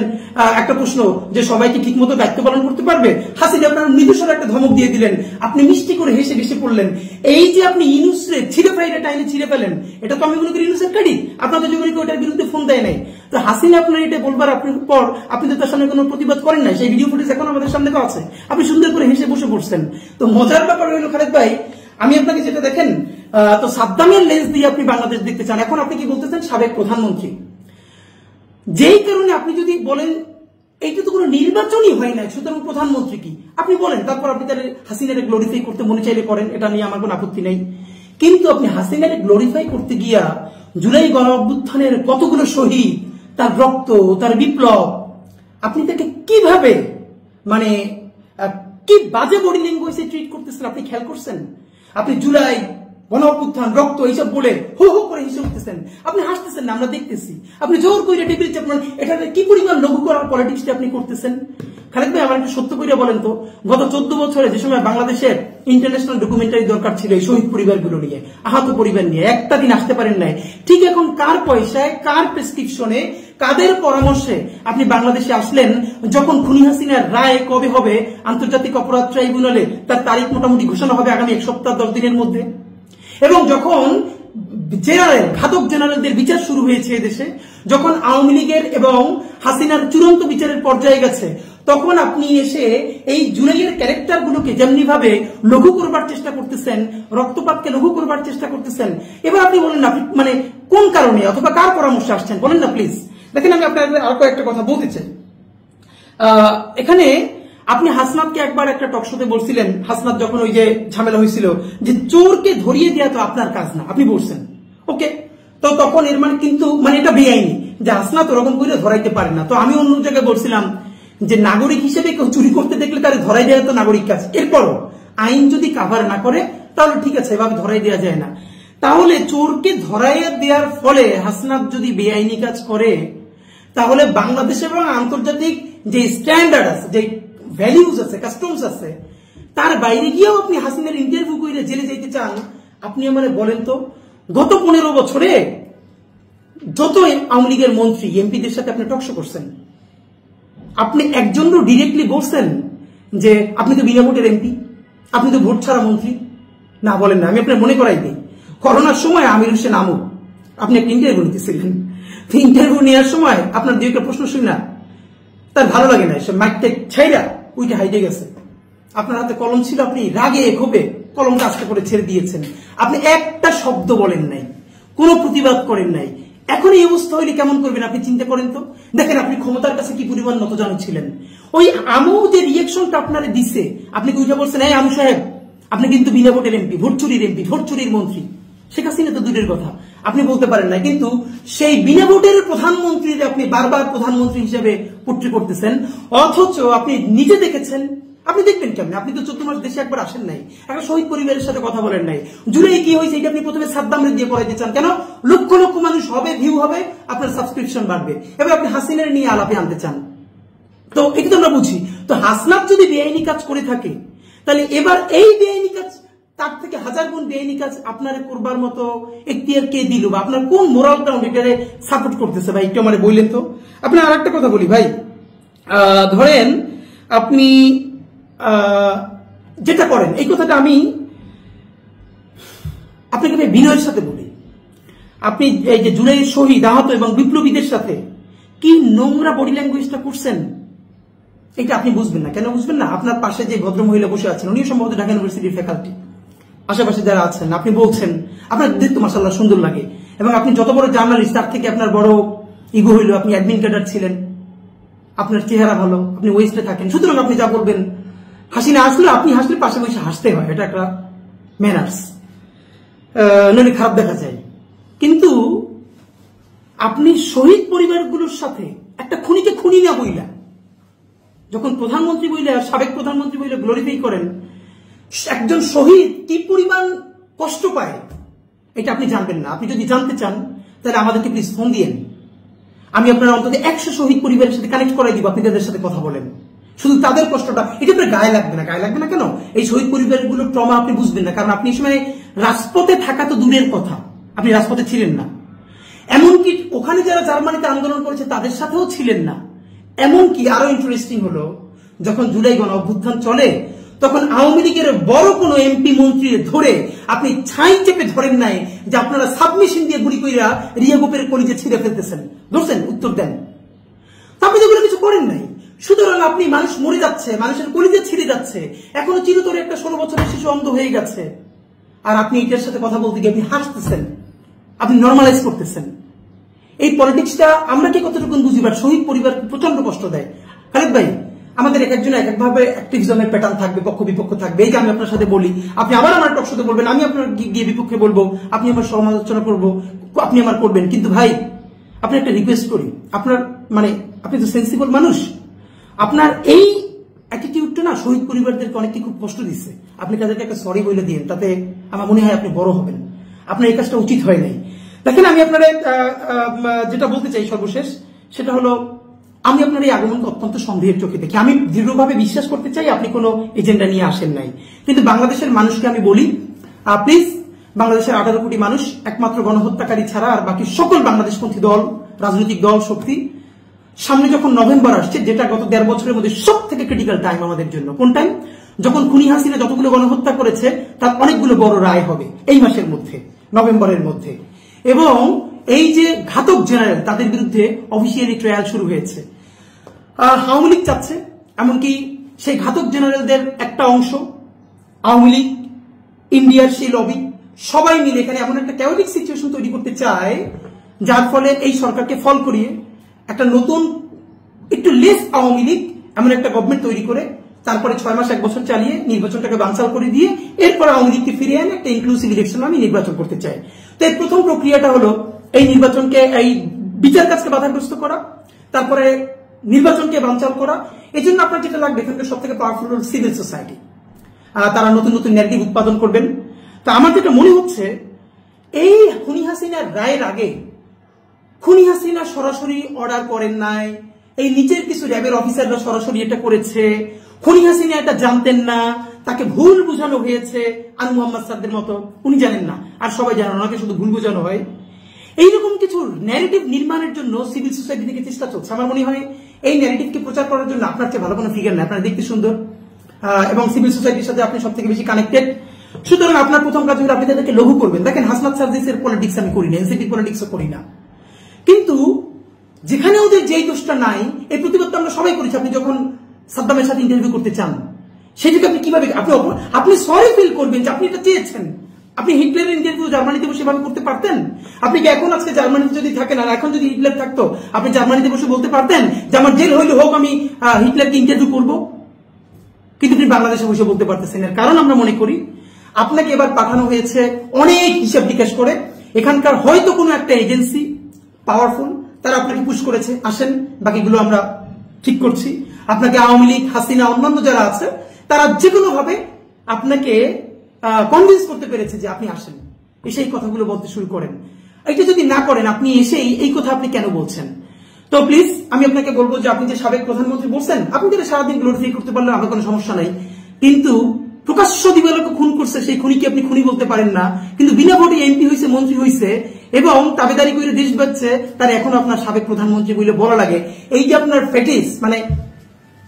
একটা প্রশ্ন যে সবাইকে ঠিক মতো দায়িত্ব পালন করতে পারবে? হাসিনা আপনার মৃদুস্বরে একটা ধমক দিয়ে দিলেন, আপনি মিষ্টি করে হেসে হেসে পড়লেন। এই যে আপনি ইউনুসরে ছিঁড়ে ফেলে টাইনে ছিঁড়ে ফেলেন, এটা তো আমি মনে করি ইউনুসের ক্রেডিট। আপনাদের যুবলীগ ওটার বিরুদ্ধে ফোন দেয় নাই, তো হাসিনা আপনার এটা বলবার আপনার পর আপনি তো তার সামনে কোনো প্রতিবাদ করেন নাই। সেই ভিডিও ফুটেজ এখন আমাদের সামনে তো আছে, আপনি সুন্দর করে হেসে বসে পড়ছেন। তো মজার ব্যাপার হইল খালেদ ভাই, আমি আপনাকে যেটা দেখেন, তো সাদ্দামের লেন্স দিয়ে আপনি বাংলাদেশ দেখতে চান। এখন আপনি কি বলতেছেন? সাবেক প্রধানমন্ত্রী। যেই কারণে আপনি যদি বলেন এইটা তো কোনো নির্বাচনই হয় না, সুতরাং প্রধানমন্ত্রী কি, আপনি বলেন। তারপর আপনি তাহলে হাসিনারে গ্লোরিফাই করতে মনে চাইলে করেন, এটা নিয়ে আমার কোনো আপত্তি নেই। কিন্তু আপনি হাসিনারে গ্লোরিফাই করতে গিয়া জুলাই গণ অভ্যুত্থানের কতগুলো শহীদ, তার রক্ত, তার বিপ্লব, আপনি তাকে কিভাবে মানে কি বাজে বডি ল্যাঙ্গুয়েজে ট্রিট করতেছেন আপনি খেয়াল করছেন? আপনি জুলাই গণ অভ্যুত্থান রক্ত এইসব বলে হো হো করে হেসে উঠতেছেন, আপনি হাসতেছেন না, আমরা দেখতেছি। আপনি জোর করে টেবিল চাপড়ান, এটা কি পরিমাণ লঘু করার পলিটিক্সটা আপনি করতেছেন? খালেদ ভাই আমার একটু সত্য করে বলেন তো, গত 14 বছরে যে সময় বাংলাদেশের ইন্টারন্যাশনাল ডকুমেন্টারি দরকার ছিল এই শহীদ পরিবারগুলো নিয়ে, আহত পরিবার নিয়ে, একটা দিন আসতে পারেন নাই, ঠিক এখন কার পয়সায়, কার প্রেসক্রিপশনে, কাদের পরামর্শে আপনি বাংলাদেশে আসলেন যখন খুনি হাসিনার রায় কবে হবে আন্তর্জাতিক অপরাধ ট্রাইব্যুনালে, তার তারিখ মোটামুটি ঘোষণা হবে আগামী 1 সপ্তাহ 10 দিনের মধ্যে, এবং যখন জেনারেল ঘাতক জেনারেলদের বিচার শুরু হয়েছে এদেশে, যখন আওয়ামী লীগের এবং হাসিনার চূড়ান্ত বিচারের পর্যায়ে গেছে, তখন আপনি এসে এই জুলাইয়ের ক্যারেক্টারগুলোকে যেমনি ভাবে লঘু করবার চেষ্টা করতেছেন, রক্তপাতকে লঘু করবার চেষ্টা করতেছেন। এবার আপনি বলেন না, আপনি মানে কোন কারণে অথবা কার পরামর্শে আসছেন বলেন না প্লিজ। দেখেন আমি আপনাদের আর কয়েকটা কথা বলতে চাই। এখানে আপনি হাসনাতকে একবার একটা টকশোতে বলছিলেন, হাসনাত যখন ওই যে ঝামেলা হয়েছিল, যে চোরকে ধরিয়ে দেওয়া তো আপনার কাজ না, আপনি বলছেন ওকে, তো তখন এর মানে কিন্তু মানে এটা বেআইনি যে হাসনাত ওরকম করে ধরাইতে পারে না। তো আমি অন্য জায়গায় বলছিলাম যে নাগরিক হিসেবে কেউ চুরি করতে দেখলে তার ধরাই দেওয়া তো নাগরিক কাজ, এরপরও আইন যদি কাভার না করে তাহলে ঠিক আছে, এভাবে ধরাই দেওয়া যায় না। তাহলে চোরকে ধরাইয়া দেওয়ার ফলে হাসনাত যদি বেআইনি কাজ করে, তাহলে বাংলাদেশে এবং আন্তর্জাতিক যে স্ট্যান্ডার্ড আছে, যে ভ্যালিউজ আছে, কাস্টমস আছে, তার বাইরে গিয়েও আপনি হাসিনার ইন্টারভিউ করে জেলে যেতে চান? আপনি আমারে বলেন তো, গত 15 বছরে যত আওয়ামী লীগের মন্ত্রী এমপিদের সাথে আপনি টকশো করছেন, আপনি একজনও ডিরেক্টলি বলছেন যে আপনি তো বিনা ভোটের এমপি, আপনি তো ভোট ছাড়া মন্ত্রী? না, বলেন না। আমি আপনার মনে করাই দিই, করোনার সময় আমির হোসেন আমু আপনি একটা ইন্টারভিউ নিতেছিলেন, ইন্টারভিউ নেওয়ার সময় আপনার দুই একটা প্রশ্ন শুনি না, তার ভালো লাগে না, সে মাইকটা ছাইরা উইটা হাইটে গেছে, আপনার হাতে কলম ছিল, আপনি রাগে ক্ষোভে কলমটা আস্তে করে ছেড়ে দিয়েছেন, আপনি একটা শব্দ বলেন নাই, কোনো প্রতিবাদ করেন নাই। এখন এই অবস্থা হইলে কেমন করবেন আপনি চিন্তা করেন তো। দেখেন আপনি ক্ষমতার কাছে কি পরিমাণ নতজানু ছিলেন। ওই আমু যে রিয়েকশনটা আপনারে দিছে, আপনি উঠে বলছেন এই আমু সাহেব আপনি কিন্তু বিনা ভোটের এমপি, ভোট চুরির এমপি, ভোট চুরির মন্ত্রী। শেখ হাসিনা তো দূরের কথা, আপনি বলতে পারেন না, কিন্তু সেই বিনা ভোটের প্রধানমন্ত্রীর আপনি বারবার প্রধানমন্ত্রী হিসেবে পোট্রি করতেছেন, অথচ আপনি নিজে দেখেছেন। আপনি দেখবেন কেমন? আপনি তো 14 মাস দেশে একবার আসেন নাই, একটা শহীদ পরিবারের সাথে কথা বলেন নাই। জুলাই কি হয়েছে এটা আপনি প্রথমে সাদ্দামরে দিয়ে করাইতে চান কেন? লক্ষ লক্ষ মানুষ হবে, ভিউ হবে, আপনার সাবস্ক্রিপশন বাড়বে, এবার আপনি হাসিনার নিয়ে আলাপে আনতে চান। তো এটা তো আমরা বুঝি। তো হাসনাত যদি বেআইনি কাজ করে থাকে, তাহলে এবার এই বেআইনি কাজ তার থেকে 1000 গুণ বেআইনি কাজ আপনার করবার মতো এখতিয়ার কে দিল, বা আপনার কোন মোরাল গ্রাউন্ড এটারে সাপোর্ট করতেছে ভাই, একটু আমার বললেন তো। আপনি আর একটা কথা বলি ভাই, ধরেন আপনি যেটা করেন, এই কথাটা আমি আপনাকে বিনয়ের সাথে বলি, আপনি এই যে জুলাইয়ের শহীদ, আহত এবং বিপ্লবীদের সাথে কি নোংরা বডি ল্যাঙ্গুয়েজটা করছেন, এটা আপনি বুঝবেন না। কেন বুঝবেন না? আপনার পাশে যে ভদ্রমহিলা বসে আছেন, উনি সম্ভবত ঢাকা ইউনিভার্সিটির ফ্যাকাল্টি, আশেপাশে যারা আছেন, আপনি বলছেন আপনার দেখতে মাশাআল্লাহ সুন্দর লাগে, এবং আপনি যত বড় জার্নালিস্ট তার থেকে আপনার বড় ইগো হইল, আপনি অ্যাডমিন ক্যাডার ছিলেন, আপনার চেহারা ভালো, আপনি ওয়েস্টে থাকেন, সুতরাং আপনি যা বলবেন, হাসিনা আসলে আপনি হাসলে পাশে বসে হাসতে হয়, এটা একটা ম্যানার্স, নইলে খারাপ দেখা যায়। কিন্তু আপনি শহীদ পরিবারগুলোর সাথে একটা খুনিকে খুনি না বইলা, যখন প্রধানমন্ত্রী বইলে, সাবেক প্রধানমন্ত্রী বইলে গ্লোরিফাই করেন, একজন শহীদ কি পরিমাণ কষ্ট পায় এটা আপনি জানবেন না। আপনি যদি জানতে চান তাহলে আমাদেরকে প্লিজ ফোন দিয়েন, আমি আপনার অন্তত 100 শহীদ পরিবারের সাথে কানেক্ট করাই দিব, আপনি তাদের সাথে কথা বলেন, শুধু তাদের কষ্টটা, এটা আপনার গায়ে লাগবে না। গায়ে লাগবে না কেন? এই শহীদ পরিবারগুলোর ট্রমা আপনি বুঝবেন না, কারণ আপনি এই সময় রাজপথে থাকা তো দূরের কথা, আপনি রাজপথে ছিলেন না, এমনকি ওখানে যারা জার্মানিতে আন্দোলন করেছে তাদের সাথেও ছিলেন না। এমনকি আরো ইন্টারেস্টিং হলো, যখন জুলাই গণ অভ্যুত্থান চলে, তখন আওয়ামী লীগের বড় কোনো এমপি মন্ত্রী ধরে আপনি ছাই চেপে ধরেন নাই যে আপনারা সাবমেশিন দিয়ে গুলি কইরা রিয়া গোপের কলিজে ছিঁড়ে ফেলতেছেন, ধরছেন? উত্তর দেন। আপনি যেগুলো কিছু করেন নাই, সুতরাং আপনি মানুষ মরে যাচ্ছে, মানুষের কলিজে ছিঁড়ে যাচ্ছে, এখনো চিরতরে একটা 16 বছরের শিশু অন্ধ হয়ে গেছে, আর আপনি এটার সাথে কথা বলতে গিয়ে আপনি হাসতেছেন, আপনি নর্মালাইজ করতেছেন। এই পলিটিক্সটা আমরা কি কতটুকু বুঝিবার, শহীদ পরিবার প্রচন্ড কষ্ট দেয়। খালেদ ভাই, আমাদের এক একজন এক একভাবে অ্যাক্টিভিজমের প্যাটার্ন থাকবে, পক্ষ বিপক্ষ থাকবে। এই যে আমি আপনার সাথে বলি, আপনি আবার আমার টক শোতে বলবেন, আমি আপনার গিয়ে বিপক্ষে বলবো, আপনি আমার সমালোচনা করবো, আপনি আমার করবেন। কিন্তু ভাই, আপনি একটা রিকোয়েস্ট করি, আপনার মানে আপনি তো সেন্সিবল মানুষ, আপনার এই অ্যাটিটিউডটা না শহীদ পরিবারদেরকে অনেককে খুব কষ্ট দিচ্ছে। আপনি তাদেরকে একটা সরি বলে দিন, তাতে আমার মনে হয় আপনি বড় হবেন। আপনার এই কাজটা উচিত হয় নাই। দেখেন, আমি আপনার যেটা বলতে চাই সর্বশেষ, সেটা হলো আমি আপনার এই আগমনকে অত্যন্ত সন্দেহের চোখে দেখি। আমি দৃঢ়ভাবে বিশ্বাস করতে চাই আপনি কোনো এজেন্ডা নিয়ে আসেন নাই, কিন্তু বাংলাদেশের মানুষকে আমি বলি, প্লিজ, বাংলাদেশের 18 কোটি মানুষ একমাত্র গণহত্যাকারী ছাড়া আর বাকি সকল বাংলাদেশপন্থী দল, রাজনৈতিক দল, শক্তি, সামনে যখন নভেম্বর আসছে, যেটা গত 1.5 বছরের মধ্যে সব থেকে ক্রিটিক্যাল টাইম আমাদের জন্য, কোন টাইম? যখন খুনি হাসিনা যতগুলো গণহত্যা করেছে তার অনেকগুলো বড় রায় হবে এই মাসের মধ্যে, নভেম্বরের মধ্যে। এবং এই যে ঘাতক জেনারেল, তাদের বিরুদ্ধে অফিসিয়ালি ট্রায়াল শুরু হয়েছে। আওয়ামী লীগ চাচ্ছে, এমনকি সেই ঘাতক জেনারেলদের একটা অংশ, আওয়ামী লীগ, ইন্ডিয়ার সেই লবি, সবাই মিলে এখানে এমন একটা ক্যাওটিক সিচুয়েশন তৈরি করতে চায়, যার ফলে এই সরকারকে ফল করিয়ে একটা নতুন, একটু লেস আওয়ামী লীগ এমন একটা গভর্নমেন্ট তৈরি করে তারপরে 6 মাস 1 বছর চালিয়ে নির্বাচনটাকে বানচাল করে দিয়ে এরপর আওয়ামী লীগকে ফিরিয়ে এনে একটা ইনক্লুসিভ ইলেকশন আমি নির্বাচন করতে চাই। তো এর প্রথম প্রক্রিয়াটা হলো এই নির্বাচনকে, এই বিচার কাজকে বাধাগ্রস্ত করা, তারপরে নির্বাচনকে বানচাল করা। এই জন্য আপনার যেটা লাগবে, এখানকার সব থেকে পাওয়ারফুল হল সিভিল সোসাইটি। তারা নতুন নতুন ন্যারেটিভ উৎপাদন করবেন। তো আমার যেটা মনে হচ্ছে, এই খুনি হাসিনার রায়ের আগে খুনি হাসিনা সরাসরি অর্ডার করেন নাই, এই নিচের কিছু র্যাবের অফিসাররা সরাসরি এটা করেছে। খুনি হাসিনা এটা জানতেন না, তাকে ভুল বোঝানো হয়েছে। আন মোহাম্মদ সাদদের মতো উনি জানেন না, আর সবাই জানেন, ওনাকে শুধু ভুল বোঝানো হয়। এইরকম কিছু ন্যারেটিভ নির্মাণের জন্য সিভিল সোসাইটি থেকে চেষ্টা চলছে। আমার মনে হয় এই ন্যারেটিভকে প্রচার করার জন্য আপনার চেয়ে ভালো কোনো ফিগার নেই। আপনারা দেখতে সুন্দর এবং সিভিল সোসাইটির সাথে আপনি সব থেকে বেশি কানেক্টেড। সুতরাং আপনার প্রথম কাজ হলো আপনি তাদেরকে লঘু করবেন। দেখেন, হাসনাত সার্জিসের পলিটিক্স আমি করি না, এনসিপি পলিটিক্সও করি না, কিন্তু যেখানে ওদের যেই দোষটা নাই, এই প্রতিবাদ আমরা সবাই করেছি। আপনি যখন সাদ্দামের সাথে ইন্টারভিউ করতে চান, সেটাকে আপনি কিভাবে আপনি সরি ফিল করবেন যে আপনি এটা চেয়েছেন? আপনি হিটলারের ইন্টারভিউ জার্মানিতে বসে ভাবে করতে পারতেন? আপনি কি এখন আজকে জার্মানিতে যদি থাকেন, আর এখন যদি হিটলার থাকতো, আপনি জার্মানিতে বসে বলতে পারতেন যে আমার জেল হইলে হোক, আমি হিটলারকে ইন্টারভিউ করবো? কিন্তু আপনি বাংলাদেশে বসে বলতে পারতেছেন। এর কারণ আমরা মনে করি আপনাকে এবার পাঠানো হয়েছে অনেক হিসাব নিকাশ করে। এখানকার হয়তো কোনো একটা এজেন্সি পাওয়ারফুল, তারা আপনাকে পুশ করেছে, আসেন, বাকিগুলো আমরা ঠিক করছি। আপনাকে আওয়ামী লীগ, হাসিনা, অন্যান্য যারা আছে, তারা যে কোনো ভাবে আপনাকে কনভিন্স করতে পেরেছে যে আপনি আসেন, এসে এই কথাগুলো বলতে শুরু করেন। এটা যদি না করেন, আপনি এসে এই কথা আপনি কেন বলছেন? তো প্লিজ, আমি আপনাকে বলবো যে আপনি যে সাবেক প্রধানমন্ত্রী বলছেন, আপনি যেটা সারাদিন গ্লোরিফাই করতে পারলে আমার কোনো সমস্যা নাই, কিন্তু প্রকাশ্য দিবালোকে খুন করছে সেই খুনিকে আপনি খুনি বলতে পারেন না। কিন্তু বিনা ভোটে এমপি হয়েছে, মন্ত্রী হয়েছে এবং তাবেদারি করে দেশ বাঁচছে, তার এখন আপনার সাবেক প্রধানমন্ত্রী বলে বলা লাগে। এই যে আপনার ফেটিস, মানে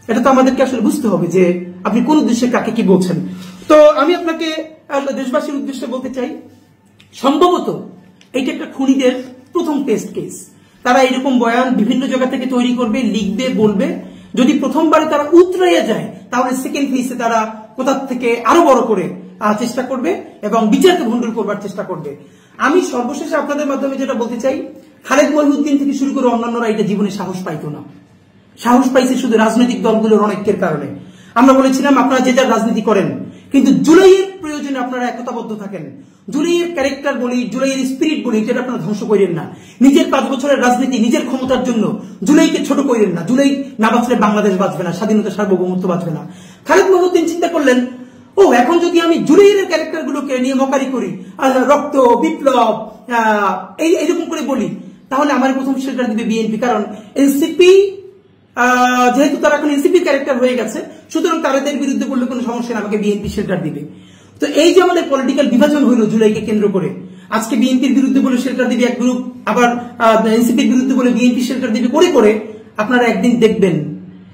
এটা তো আমাদেরকে আসলে বুঝতে হবে যে আপনি কোন উদ্দেশ্যে কাকে কি বলছেন। তো আমি আপনাকে দেশবাসীর উদ্দেশ্যে বলতে চাই, সম্ভবত এইটা একটা খুনিদের প্রথম টেস্ট কেস। তারা এরকম বয়ান বিভিন্ন জায়গা থেকে তৈরি করবে, লিখবে, বলবে। যদি প্রথমবারে তারা উতরাইয়া যায়, তাহলে সেকেন্ড ফেজে তারা কোথা থেকে আরো বড় করে চেষ্টা করবে এবং বিচারকে ভণ্ডুল করবার চেষ্টা করবে। আমি সর্বশেষে আপনাদের মাধ্যমে যেটা বলতে চাই, খালেদ মহিউদ্দিন থেকে শুরু করে অন্যান্যরা এটা জীবনে সাহস পাইতো না। সাহস পাইছে শুধু রাজনৈতিক দলগুলোর অনেকের কারণে। আমরা বলেছিলাম আপনারা যে যার রাজনীতি করেন, কিন্তু জুলাইয়ের প্রয়োজনে আপনারা একতাবদ্ধ থাকেন। জুলাইয়ের ক্যারেক্টার বলি, জুলাইয়ের স্পিরিট বলি, যেটা আপনারা ধ্বংস করেন না। নিজের 5 বছরের রাজনীতি, নিজের ক্ষমতার জন্য জুলাইকে ছোট করেন না। জুলাই না বাঁচলে বাংলাদেশ বাঁচবে না, স্বাধীনতা, সার্বভৌমত্ব বাঁচবে না। খালেদ মহিউদ্দিন চিন্তা করলেন, ও এখন যদি আমি জুলাইয়ের ক্যারেক্টার গুলোকে নিয়ে মকারি করি, রক্ত, বিপ্লব, এইরকম করে বলি, তাহলে আমার প্রথম শেল্টার দিবে বিএনপি। কারণ এনসিপি, যেহেতু তারা এখন এনসিপি ক্যারেক্টার হয়ে গেছে, সুতরাং তাদের বিরুদ্ধে বললে কোনো সমস্যা না, আমাকে বিএনপি শেল্টার দিবে। তো এই যে আমাদের পলিটিক্যাল বিভাজন হইল জুলাইকে কেন্দ্র করে, আজকে বিএনপির বিরুদ্ধে বলে শেল্টার দিবে এক গ্রুপ, আবার এনসিপির বিরুদ্ধে বলে বিএনপি শেল্টার দিবে, করে করে আপনারা একদিন দেখবেন,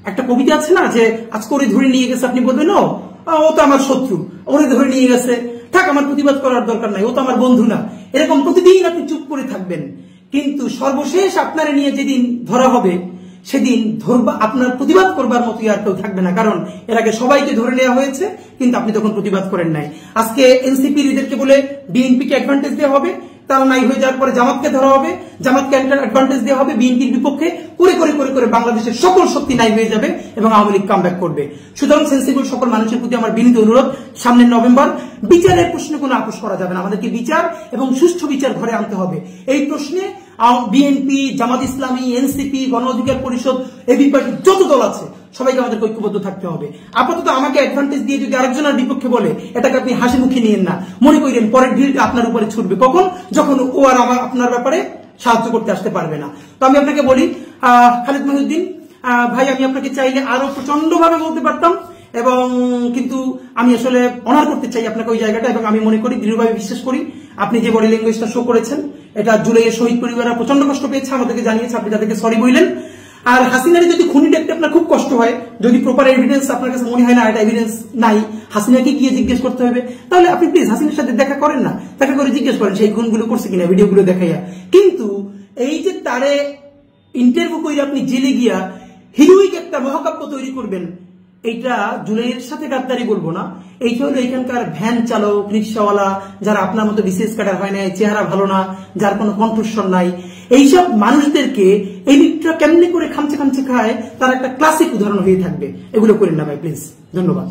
একটা কবিতা আছে না যে আজকে ওরে ধরে নিয়ে গেছে, আপনি বলবেন ও তো আমার শত্রু, ওরে ধরে নিয়ে গেছে, থাক, আমার প্রতিবাদ করার দরকার নাই, ও তো আমার বন্ধু না। এরকম প্রতিদিন আপনি চুপ করে থাকবেন, কিন্তু সর্বশেষ আপনারা নিয়ে যেদিন ধরা হবে, সেদিন আপনার প্রতিবাদ করবার মতো আর কেউ থাকবে না। কারণ এর আগে সবাইকে ধরে নেওয়া হয়েছে, কিন্তু আপনি তখন প্রতিবাদ করেন নাই। আজকে এনসিপি লিডারকে বলে বিএনপিকে অ্যাডভান্টেজ দেওয়া হবে, তারা নাই হয়ে যাওয়ার পরে জামাতকে ধরা হবে, জামাতকে অ্যাডভান্টেজ দেওয়া হবে বিএনপির বিপক্ষে, করে করে করে করে বাংলাদেশের সকল শক্তি নাই হয়ে যাবে এবং আওয়ামী লীগ কামব্যাক করবে। সুতরাং সেন্সিবল সকল মানুষের প্রতি আমার বিনীত অনুরোধ, সামনের নভেম্বর বিচারের প্রশ্নে কোনো আপোষ করা যাবে না। আমাদেরকে বিচার এবং সুষ্ঠু বিচার ঘরে আনতে হবে। এই প্রশ্নে বিএনপি, জামাত ইসলামী, এনসিপি, গণ অধিকার পরিষদ, এবি পার্টি, যত দল আছে সবাইকে আমাদের ঐক্যবদ্ধ থাকতে হবে। আপাতত আমাকে অ্যাডভান্টেজ দিয়ে যদি আরেকজনের বিপক্ষে বলে, এটাকে আপনি হাসি মুখে নিয়েন না, মনে করেন পরের ঢিলটা আপনার উপরে ছুটবে। কখন? যখন ও আর আপনার ব্যাপারে সাহায্য করতে আসতে পারবে না। তো আমি আপনাকে বলি, খালিদ মহিউদ্দিন ভাই, আমি আপনাকে চাইলে আরো প্রচন্ড ভাবে বলতে পারতাম, এবং কিন্তু আমি আসলে অনার করতে চাই আপনাকে ওই জায়গাটা, এবং আমি মনে করি, দৃঢ়ভাবে বিশ্বাস করি, আপনি যে বডি ল্যাঙ্গুয়েজটা শো করেছেন, এটা জুলাইয়ের শহীদ পরিবাররা প্রচন্ড কষ্ট পেয়েছে, আমাদেরকে জানিয়েছে, আপনি তাদেরকে সরি বললেন। আর হাসিনারে যদি খুনি দেখতে আপনার খুব কষ্ট হয়, যদি প্রপার এভিডেন্স আপনার কাছে মনে হয় না, এটা এভিডেন্স নাই, হাসিনাকে গিয়ে জিজ্ঞেস করতে হবে, তাহলে আপনি প্লিজ হাসিনার সাথে দেখা করেন না, দেখা করে জিজ্ঞেস করেন সেই খুনগুলো করছে কিনা, ভিডিওগুলো দেখাইয়া। কিন্তু এই যে তারে ইন্টারভিউ করে আপনি জেলে গিয়া হিরোইক একটা মহাকাব্য তৈরি করবেন, এইটা জুলাইয়ের সাথে গাদ্দারি বলবো না, এইটা হলো এখানকার ভ্যান চালক, রিক্সাওয়ালা, যারা আপনার মতো বিসিএস ক্যাডার হয় নাই, চেহারা ভালো না, যার কোনো কণ্ঠস্বর নাই, এইসব মানুষদেরকে এই লিডটা কেমনি করে খামচে খামচে খায়, তার একটা ক্লাসিক উদাহরণ হয়ে থাকবে। এগুলো করেন না ভাই, প্লিজ। ধন্যবাদ।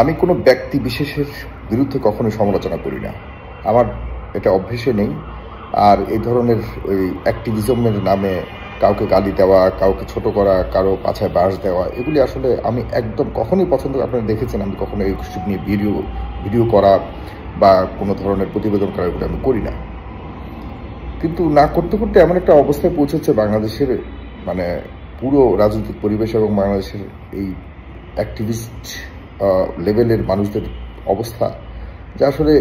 আমি কোনো ব্যক্তি বিশেষের বিরুদ্ধে কখনো সমালোচনা করি না, আমার এটা অভ্যেসে নেই। আর এই ধরনের ওই অ্যাক্টিভিজমের নামে কাউকে গালি দেওয়া, কাউকে ছোট করা, কারো পাছায় বাঁশ দেওয়া, এগুলি আসলে আমি একদম কখনোই পছন্দ। আপনারা দেখেছেন আমি কখনো এই নিয়ে ভিডিও করা বা কোনো ধরনের প্রতিবেদন করা, এগুলো আমি করি না। কিন্তু না করতে করতে এমন একটা অবস্থায় পৌঁছেছে বাংলাদেশের, মানে পুরো রাজনৈতিক পরিবেশ এবং বাংলাদেশের এই অ্যাক্টিভিস্ট লেভেলের মানুষদের অবস্থা, যা আসলে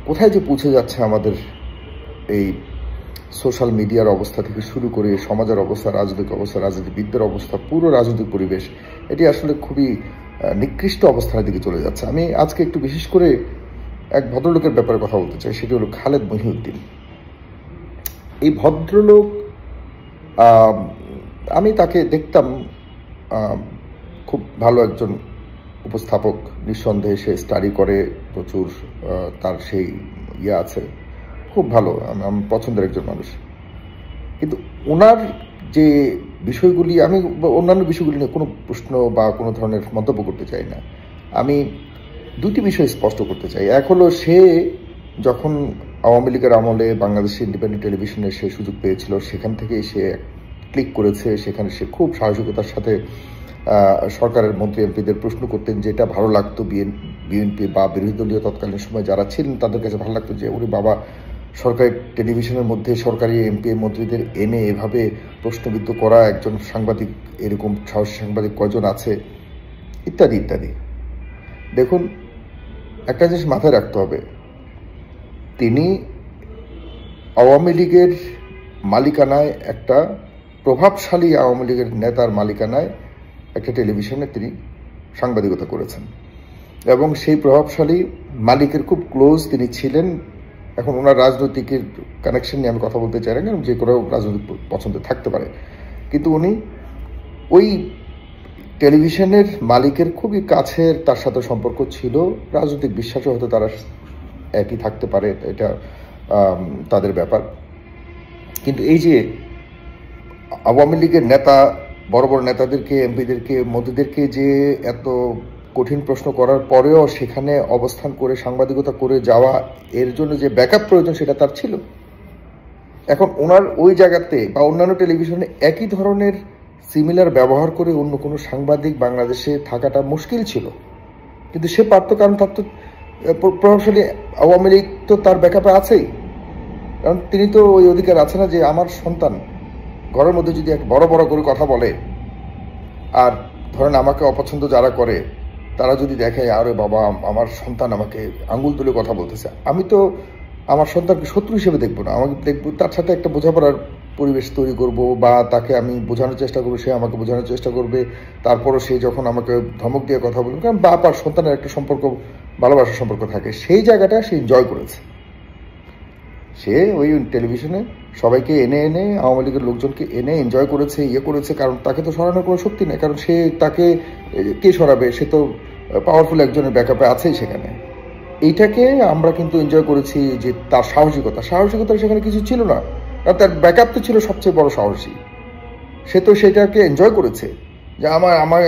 কোথায় যে পৌঁছে যাচ্ছে আমাদের এই সোশ্যাল মিডিয়ার অবস্থা থেকে শুরু করে সমাজের অবস্থা, রাজনৈতিক অবস্থা, রাজনীতিবিদদের অবস্থা, পুরো রাজনৈতিক পরিবেশ, এটি আসলে খুবই নিকৃষ্ট অবস্থানের দিকে চলে যাচ্ছে। আমি আজকে একটু বিশেষ করে এক ভদ্রলোকের ব্যাপারে কথা বলতে চাই, সেটি হলো খালেদ মহিউদ্দিন। এই ভদ্রলোক, আমি তাকে দেখতাম খুব ভালো একজন উপস্থাপক, নিঃসন্দেহে সে স্টাডি করে প্রচুর, তার সেই ইয়ে আছে, খুব ভালো, আমি পছন্দের একজন মানুষ। কিন্তু ওনার যে বিষয়গুলি, আমি অন্যান্য বিষয়গুলি নিয়ে কোনো প্রশ্ন বা কোনো ধরনের মন্তব্য করতে চাই না, আমি দুটি বিষয় স্পষ্ট করতে চাই। এক হলো, সে যখন আওয়ামী লীগের আমলে বাংলাদেশে ইন্ডিপেন্ডেন্ট টেলিভিশনে সে সুযোগ পেয়েছিল, সেখান থেকেই সে ক্লিক করেছে, সেখানে সে খুব সাহসিকতার সাথে সরকারের মন্ত্রী এমপিদের প্রশ্ন করতেন, যেটা ভালো লাগতো বিএনপি বা বিরোধী দলীয় তৎকালীন সময় যারা ছিলেন তাদের কাছে ভালো লাগতো, যে ওরে বাবা, সরকারি টেলিভিশনের মধ্যে সরকারি এমপি মন্ত্রীদের এনে এভাবে প্রশ্নবিদ্ধ করা একজন সাংবাদিক, এরকম সাহসী সাংবাদিক কয়জন আছে, ইত্যাদি ইত্যাদি। দেখুন, একটা জিনিস মাথায় রাখতে হবে, তিনি আওয়ামী লীগের মালিকানায়, একটা প্রভাবশালী আওয়ামী লীগের নেতার মালিকানায় একটা টেলিভিশনে তিনি সাংবাদিকতা করেছেন, এবং সেই প্রভাবশালী মালিকের খুব ক্লোজ তিনি ছিলেন। এখন ওনার রাজনৈতিকের কানেকশন নিয়ে আমি কথা বলতে চাই না, কারণ যে কোনো রাজনৈতিক পছন্দ থাকতে পারে, কিন্তু উনি ওই টেলিভিশনের মালিকের খুবই কাছের, তার সাথে সম্পর্ক ছিল, রাজনৈতিক বিশ্বাসও হয়তো তারা একই থাকতে পারে, এটা তাদের ব্যাপার। কিন্তু এই যে আওয়ামী লীগের নেতা, বড় বড় নেতাদেরকে, এমপিদেরকে, মন্ত্রীদেরকে যে এত কঠিন প্রশ্ন করার পরেও সেখানে অবস্থান করে সাংবাদিকতা করে যাওয়া, এর জন্য যে ব্যাকআপ প্রয়োজন সেটা তার ছিল। এখন ওনার ওই জায়গাতে বা অন্যান্য টেলিভিশনে একই ধরনের সিমিলার ব্যবহার করে অন্য কোনো সাংবাদিক বাংলাদেশে থাকাটা মুশকিল ছিল, কিন্তু সে পারত, কারণ তার তো প্রভাবশালী আওয়ামী লীগ তো তার ব্যাকআপে আছেই। কারণ তিনি তো ওই অধিকার আছে না যে আমার সন্তান ঘরের মধ্যে যদি এক বড় বড় করে কথা বলে, আর ধরেন আমাকে অপছন্দ যারা করে তারা যদি দেখে আরে বাবা আমার সন্তান আমাকে আঙ্গুল তুলে কথা বলতেছে, আমি তো আমার সন্তানকে শত্রু হিসেবে দেখবো না, আমাকে দেখবো, তার সাথে একটা বোঝাপড়ার পরিবেশ তৈরি করব, বা তাকে আমি বোঝানোর চেষ্টা করবো, সে আমাকে বোঝানোর চেষ্টা করবে, তারপরও সে যখন আমাকে ধমক দিয়ে কথা বলবে, কারণ বাপ আর সন্তানের একটা সম্পর্ক, ভালোবাসার সম্পর্ক থাকে, সেই জায়গাটা সে এনজয় করেছে। সে ওই টেলিভিশনে সবাইকে এনে এনে আওয়ামী লীগের লোকজনকে এনে এনজয় করেছে, ইয়ে করেছে, কারণ তাকে তো সরানোর কোনো শক্তি নেই, কারণ সে তাকে কে সরাবে, সে তো পাওয়ারফুল একজনের ব্যাকআপে আছেই সেখানে। এইটাকে আমরা কিন্তু এনজয় করেছি, যে তার সাহসিকতা সেখানে কিছু ছিল না, কারণ তার ব্যাকআপ তো ছিল সবচেয়ে বড় সাহসী, সে তো সেটাকে এনজয় করেছে, যে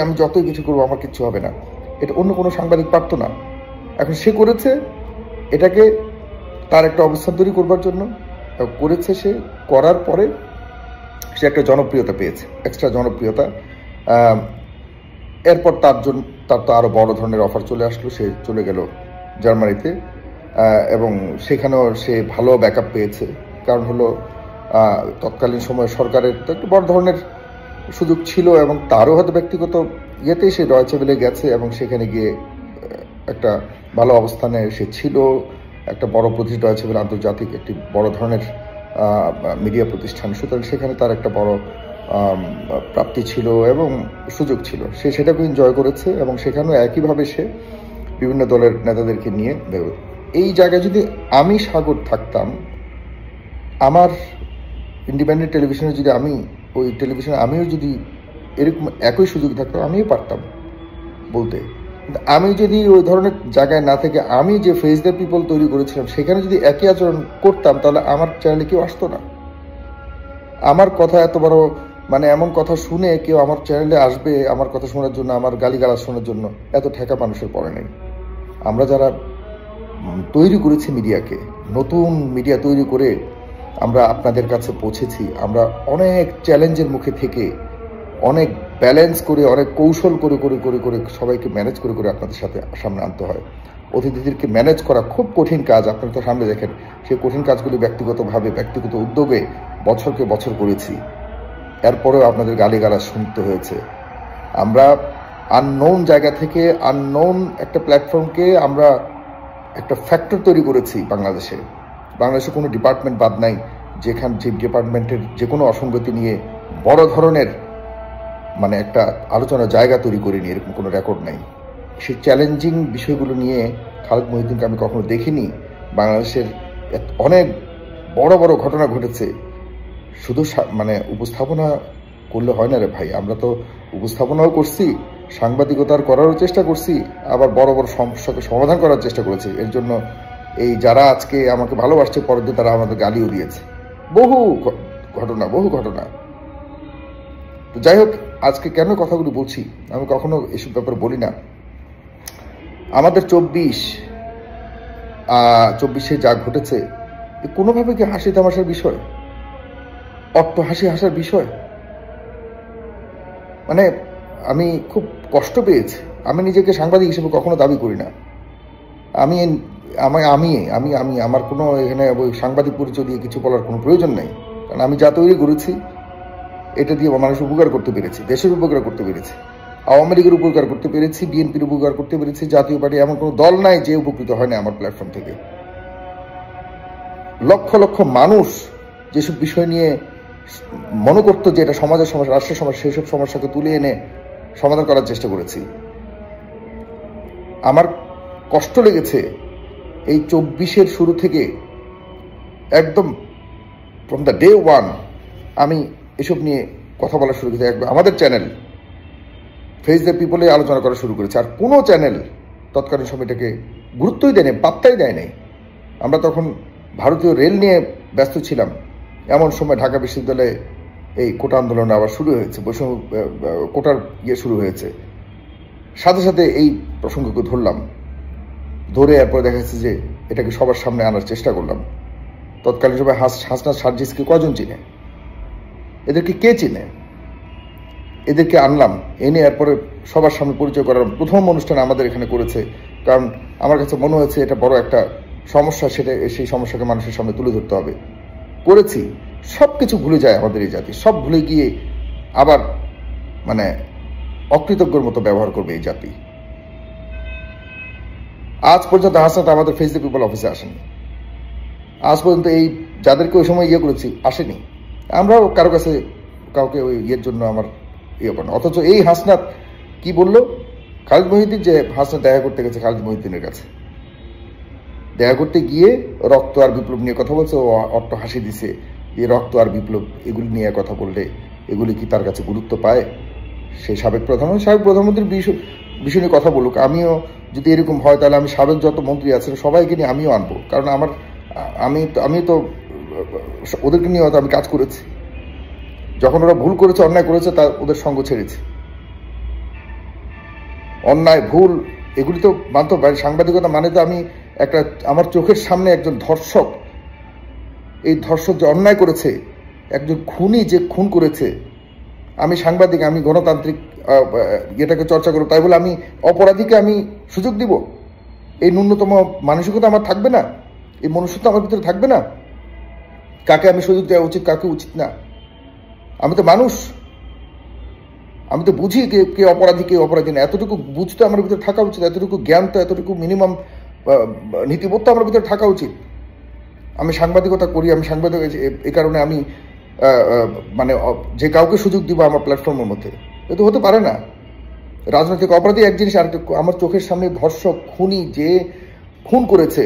আমি যতই কিছু করবো আমার কিচ্ছু হবে না, এটা অন্য কোনো সাংবাদিক পারত না। এখন সে করেছে, এটাকে তার একটা অবস্থান তৈরি করবার জন্য করেছে, সে করার পরে সে একটা জনপ্রিয়তা পেয়েছে, এক্সট্রা জনপ্রিয়তা, এরপর তার তো আরও বড় ধরনের অফার চলে আসলো, সে চলে গেল জার্মানিতে, এবং সেখানেও সে ভালো ব্যাকআপ পেয়েছে। কারণ হলো তৎকালীন সময়ে সরকারের তো একটু বড় ধরনের সুযোগ ছিল, এবং তারও হয়তো ব্যক্তিগত ইয়েতেই সে ডয়েচে ভেলে গেছে এবং সেখানে গিয়ে একটা ভালো অবস্থানে সে ছিল। একটা বড় প্রতিষ্ঠান ডয়েচে ভেলে আন্তর্জাতিক একটি বড় ধরনের মিডিয়া প্রতিষ্ঠান, সুতরাং সেখানে তার একটা বড় প্রাপ্তি ছিল এবং সুযোগ ছিল, সে সেটাকে এনজয় করেছে এবং সেখানেও একইভাবে সে বিভিন্ন দলের নেতাদেরকে নিয়ে বেরোয়। এই জায়গায় যদি আমি সাগর থাকতাম, আমার ইন্ডিপেন্ডেন্ট টেলিভিশনে যদি আমি ওই টেলিভিশনে আমিও যদি এরকম একই সুযোগ থাকতাম, আমিও পারতাম বলতে। কিন্তু আমি যদি ওই ধরনের জায়গায় না থেকে আমি যে ফেস দ্য পিপল তৈরি করেছিলাম সেখানে যদি একই আচরণ করতাম, তাহলে আমার চ্যানেলে কেউ আসতো না। আমার কথা এত বড় মানে এমন কথা শুনে কেউ আমার চ্যানেলে আসবে আমার কথা শোনার জন্য, আমার গালিগালাজ শোনার জন্য, এত ঠেকা মানুষের পড়ে নেই। আমরা যারা তৈরি করেছি মিডিয়াকে, নতুন মিডিয়া তৈরি করে আমরা আপনাদের কাছে পৌঁছেছি, আমরা অনেক চ্যালেঞ্জের মুখে থেকে অনেক ব্যালেন্স করে অনেক কৌশল করে করে করে করে সবাইকে ম্যানেজ করে করে আপনাদের সাথে সামনে আনতে হয়। অতিথিদেরকে ম্যানেজ করা খুব কঠিন কাজ, আপনারা তো সামনে দেখেন। সেই কঠিন কাজগুলি ব্যক্তিগতভাবে ব্যক্তিগত উদ্যোগে বছরকে বছর করেছি, এরপরেও আপনাদের গালিগালাজ শুনতে হয়েছে। আমরা আননোন জায়গা থেকে আননোন একটা প্ল্যাটফর্মকে আমরা একটা ফ্যাক্টর তৈরি করেছি বাংলাদেশে। বাংলাদেশে কোনো ডিপার্টমেন্ট বাদ নাই যেখানে যে ডিপার্টমেন্টের যে কোনো অসঙ্গতি নিয়ে বড় ধরনের মানে একটা আলোচনার জায়গা তৈরি করিনি, এরকম কোনো রেকর্ড নাই। সেই চ্যালেঞ্জিং বিষয়গুলো নিয়ে খালেদ মহিউদ্দিনকে আমি কখনো দেখিনি। বাংলাদেশের অনেক বড় বড় ঘটনা ঘটেছে, শুধু মানে উপস্থাপনা করলে হয় না রে ভাই। আমরা তো উপস্থাপনাও করছি, সাংবাদিকতার করারও চেষ্টা করছি, আবার বড় বড় সমস্যাকে সমাধান করার চেষ্টা করেছি। এর জন্য এই যারা আজকে আমাকে ভালোবাসছে পরের দিন তারা আমাদের গালিও দিয়েছে, বহু ঘটনা। তো যাই হোক, আজকে কেন কথাগুলো বলছি, আমি কখনো এসব ব্যাপারে বলি না। আমাদের 24-এ যা ঘটেছে কোনোভাবে কি হাসি তামাশার বিষয়, হাসার বিষয়? মানে আমি খুব কষ্ট পেয়েছি। আমি নিজেকে সাংবাদিক হিসেবে কখনো দাবি করি না। আমার কোনো এখানে ওই সাংবাদিক পরিচয় দিয়ে কিছু বলার কোনো প্রয়োজন নেই, কারণ আমি যা তৈরি করেছি এটা দিয়ে মানুষ উপকার করতে পেরেছি, দেশের উপকার করতে পেরেছি, আওয়ামী লীগের উপকার করতে পেরেছি, বিএনপির উপকার করতে পেরেছি, জাতীয় পার্টি এমন কোনো দল নাই যে উপকৃত হয় না আমার প্ল্যাটফর্ম থেকে। লক্ষ লক্ষ মানুষ যেসব বিষয় নিয়ে মনে করতো যে এটা সমাজের সমস্যা, রাষ্ট্রের সমস্যা, সেসব সমস্যাকে তুলে এনে সমাধান করার চেষ্টা করেছি। আমার কষ্ট লেগেছে এই 24-এর শুরু থেকে, একদম ফ্রম দ্য ডে ওয়ান আমি এসব নিয়ে কথা বলা শুরু করেছি। আমাদের চ্যানেল ফেস দ্য পিপলে আলোচনা করা শুরু করেছে, আর কোনো চ্যানেল তৎকালীন সময়টাকে গুরুত্বই দেয়নি, পাত্তাই দেয় নাই। আমরা তখন ভারতীয় রেল নিয়ে ব্যস্ত ছিলাম, এমন সময় ঢাকা বিশ্ববিদ্যালয়ে এই কোটা আন্দোলন আবার শুরু হয়েছে, বৈষম্য কোটার শুরু হয়েছে। সাথে সাথে এই প্রসঙ্গকে ধরে এরপরে দেখা যাচ্ছে যে এটাকে সবার সামনে আনার চেষ্টা করলাম। তৎকালীন সময় হাসনাত সার্জিসকে কজন চিনে, এদেরকে কে চিনে, এদেরকে আনলাম, এনে এরপরে সবার সামনে পরিচয় করার প্রথম অনুষ্ঠান আমাদের এখানে করেছে। কারণ আমার কাছে মনে হয়েছে এটা বড় একটা সমস্যা, সেই সমস্যাকে মানুষের সামনে তুলে ধরতে হবে। করেছি, সব কিছু ভুলে যায় আমাদের এই জাতি, সব ভুলে গিয়ে আবার মানে অকৃতজ্ঞর মতো ব্যবহার করবে এই জাতি। আজ পর্যন্ত হাসনাত আমাদের ফেস দ্য পিপল অফিসে আসেনি, আজ পর্যন্ত এই যাদেরকে ওই সময় করেছি আসেনি। আমরাও কারো কাছে কাউকে ওই জন্য আমার করে না। অথচ এই হাসনাত কি বললো খালেদ মহিউদ্দিন, যে হাসনাত দেখা করতে গেছে খালেদ মহিউদ্দিনের কাছে, দেখা করতে গিয়ে রক্ত আর বিপ্লব নিয়ে কথা বলছে, ও অট্ট হাসি দিছে যে রক্ত আর বিপ্লব এগুলি নিয়ে কথা বললে এগুলি কি তার কাছে গুরুত্ব পায়? সেই সাবেক প্রধানমন্ত্রীর বিষয় নিয়ে কথা বলুক। আমিও যদি এরকম হয় তাহলে আমি সাবেক যত মন্ত্রী আছেন সবাইকে নিয়ে আমিও আনবো, কারণ আমি তো ওদেরকে নিয়ে হয়তো আমি কাজ করেছি। যখন ওরা ভুল করেছে, অন্যায় করেছে, তা ওদের সঙ্গ ছেড়েছে। অন্যায় ভুল এগুলি তো মানতে পারি। সাংবাদিকতা মানে তো আমি একটা আমার চোখের সামনে একজন ধর্ষক, এই ধর্ষক যে অন্যায় করেছে, একজন খুনি যে খুন করেছে, আমি সাংবাদিক, আমি গণতান্ত্রিক, ইয়েটাকে চর্চা করবো, তাই বলে আমি অপরাধীকে আমি সুযোগ দিব? এই ন্যূনতম মানসিকতা আমার থাকবে না? এই মনুষ্যত্ব আমার ভিতরে থাকবে না? কাকে আমি সুযোগ দেওয়া উচিত, কাকে উচিত না? আমি তো মানুষ, আমি তো বুঝি কে অপরাধী কে অপরাধী না। এতটুকু বুঝতে আমার ভিতরে থাকা উচিত, এতটুকু জ্ঞান তো, এতটুকু মিনিমাম নীতিবোধ তো আমার ভিতরে থাকা উচিত। আমি সাংবাদিকতা করি, আমি সাংবাদিক, এই কারণে আমি মানে যে কাউকে সুযোগ দিব আমার প্ল্যাটফর্মের মধ্যে, এ তো হতে পারে না। রাজনৈতিক অপরাধী এক জিনিস, আর আমার চোখের সামনে ধর্ষক, খুনি যে খুন করেছে,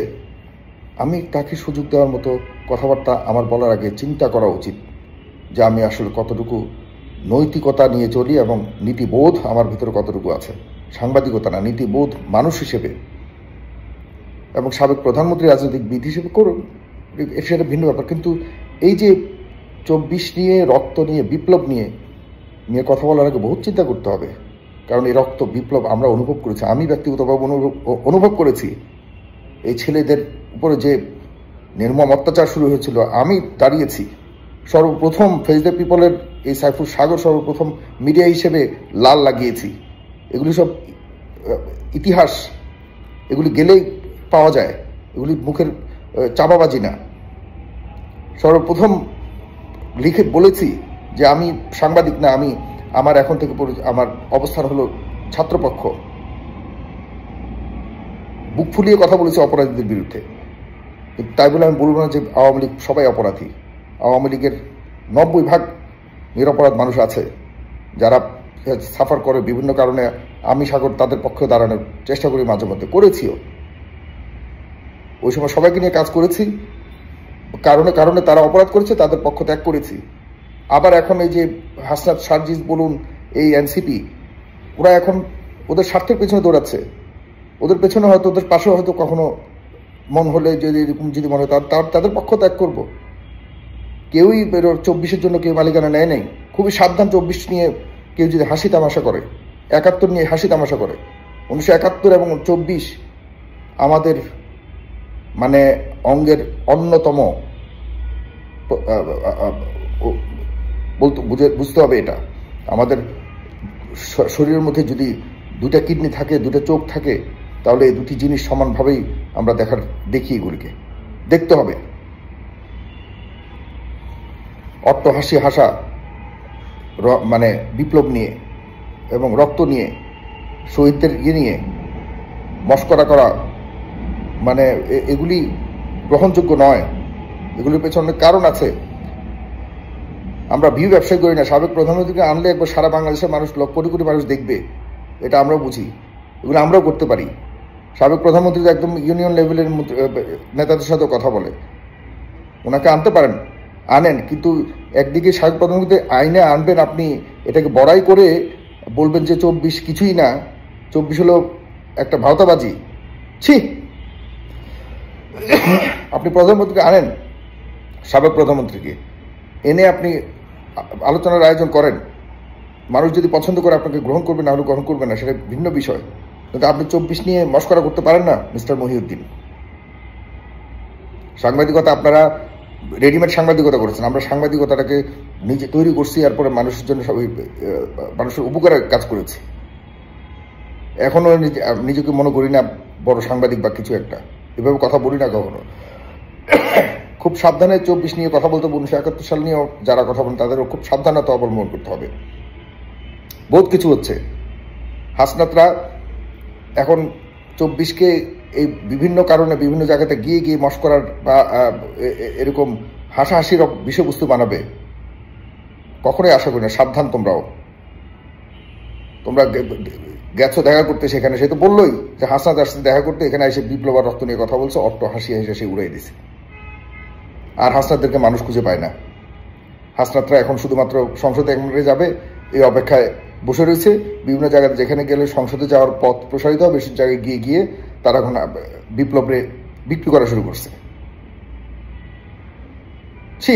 আমি তাকে সুযোগ দেওয়ার মতো কথাবার্তা আমার বলার আগে চিন্তা করা উচিত যে আমি আসলে কতটুকু নৈতিকতা নিয়ে চলি এবং নীতিবোধ আমার ভিতরে কতটুকু আছে। সাংবাদিকতা না, নীতিবোধ মানুষ হিসেবে এবং সাবেক প্রধানমন্ত্রী রাজনৈতিকবিদ হিসেবে করুন, সেটা ভিন্ন ব্যাপার। কিন্তু এই যে 24 নিয়ে, রক্ত নিয়ে, বিপ্লব নিয়ে কথা বলার আগে বহুত চিন্তা করতে হবে। কারণ এই রক্ত বিপ্লব আমরা অনুভব করেছি, আমি ব্যক্তিগতভাবে অনুভব করেছি। এই ছেলেদের উপরে যে নির্মম অত্যাচার শুরু হয়েছিল, আমি দাঁড়িয়েছি সর্বপ্রথম ফেস দ্য পিপলের এই সাইফুল সাগর সর্বপ্রথম মিডিয়া হিসেবে লাল লাগিয়েছি। এগুলি সব ইতিহাস, এগুলি গেলেই পাওয়া যায়, এগুলি মুখের চাপাবাজি না। সর্বপ্রথম লিখে বলেছি যে আমি সাংবাদিক না, আমি আমার এখন থেকে আমার অবস্থান হলো ছাত্রপক্ষ। বুক ফুলিয়ে কথা বলেছি অপরাধীদের বিরুদ্ধে। তাই বলে আমি বলবো না যে আওয়ামী লীগ সবাই অপরাধী। আওয়ামী লীগের 90% নিরপরাধ মানুষ আছে যারা সাফার করে বিভিন্ন কারণে। আমি সাগর তাদের পক্ষে দাঁড়ানোর চেষ্টা করি, মাঝে মধ্যে করেছিও। ওই সময় সবাইকে নিয়ে কাজ করেছি, কারণে কারণে তারা অপরাধ করেছে, তাদের পক্ষ ত্যাগ করেছি। আবার এখন এই যে হাসনাত, সার্জিস বলুন, এই এনসিপি, ওরা এখন ওদের স্বার্থের পেছনে দৌড়াচ্ছে। ওদের পেছনে হয়তো, ওদের পাশেও হয়তো কখনো মন হলে যদি এরকম যদি মনে হয় তাদের পক্ষ ত্যাগ করবো। কেউই 24-এর জন্য কেউ মালিকানা নেয় নাই। খুবই সাবধান 24 নিয়ে কেউ যদি হাসি তামাশা করে, 71 নিয়ে হাসি তামাশা করে। 1971 এবং 24 আমাদের মানে অঙ্গের অন্যতম, বুঝতে হবে এটা। আমাদের শরীরের মধ্যে যদি 2টা কিডনি থাকে, 2টা চোখ থাকে, তাহলে এই 2টি জিনিস সমানভাবেই আমরা দেখি, এগুলিকে দেখতে হবে। অট্টহাসি হাসা মানে বিপ্লব নিয়ে এবং রক্ত নিয়ে, শহীদদের নিয়ে মস্করা করা, মানে এগুলি গ্রহণযোগ্য নয়। এগুলির পেছনে অনেক কারণ আছে। আমরা ভিউ ব্যবসায় করি না। সাবেক প্রধানমন্ত্রীকে আনলে একবার সারা বাংলাদেশের মানুষ, কোটি কোটি মানুষ দেখবে, এটা আমরাও বুঝি। এগুলো আমরাও করতে পারি। সাবেক প্রধানমন্ত্রী তো একদম ইউনিয়ন লেভেলের নেতাদের সাথে কথা বলে, ওনাকে আনতে পারেন, আনেন। কিন্তু একদিকে সাবেক প্রধানমন্ত্রী আইনে আনবেন, আপনি এটাকে বড়াই করে বলবেন যে 24 কিছুই না, 24 হলো একটা ভাওতাবাজি। ছি! আপনি প্রধানমন্ত্রীকে আনেন, সাবেক প্রধানমন্ত্রীকে এনে আপনি আলোচনার আয়োজন করেন। মানুষ যদি পছন্দ করে আপনাকে গ্রহণ করবে, না হলে গ্রহণ করবে না, সেটা ভিন্ন বিষয়। কিন্তু আপনি 24 নিয়ে মস্করা করতে পারেন না মিস্টার মহিউদ্দিন। সাংবাদিকতা আপনারা রেডিমেড সাংবাদিকতা করেছেন, আমরা সাংবাদিকতাটাকে নিজে তৈরি করছি, এরপরে মানুষের জন্য সবাই মানুষের উপকারের কাজ করেছি। এখনো নিজেকে মনে করি না বড় সাংবাদিক বা কিছু একটা, এভাবে কথা বলি না কখনো। খুব সাবধানে 24 নিয়ে কথা বলতে, 1971 সাল নিয়েও যারা কথা বলেন তাদেরও খুব সাবধানতা অবলম্বন করতে হবে। বহুত কিছু হচ্ছে। হাসনাতরা এখন 24কে এই বিভিন্ন কারণে বিভিন্ন জায়গাতে গিয়ে গিয়ে মস্করার বা এরকম হাসাহাসির বিষয়বস্তু বানাবে, কখনোই আশা করি না। সাবধান তোমরাও। তোমরা গেছো দেখা করতে, সেখানে সে তো বললোই যে হাসনাত আসছে দেখা করতে, এখানে এসে বিপ্লব আর রক্ত নিয়ে কথা বলছে, অট্ট হাসি হেসে সে উড়াই দিছে। আর হাসনাতদেরকে মানুষ খুঁজে পায় না। হাসনাতরা এখন শুধুমাত্র সংসদে যাবে এই অপেক্ষায় বসে রয়েছে। বিভিন্ন জায়গায় যেখানে গেলে সংসদে যাওয়ার পথ প্রসারিত হবে, সেই জায়গায় গিয়ে গিয়ে তারা এখন বিপ্লবে বিক্রি করা শুরু করছে। ছি!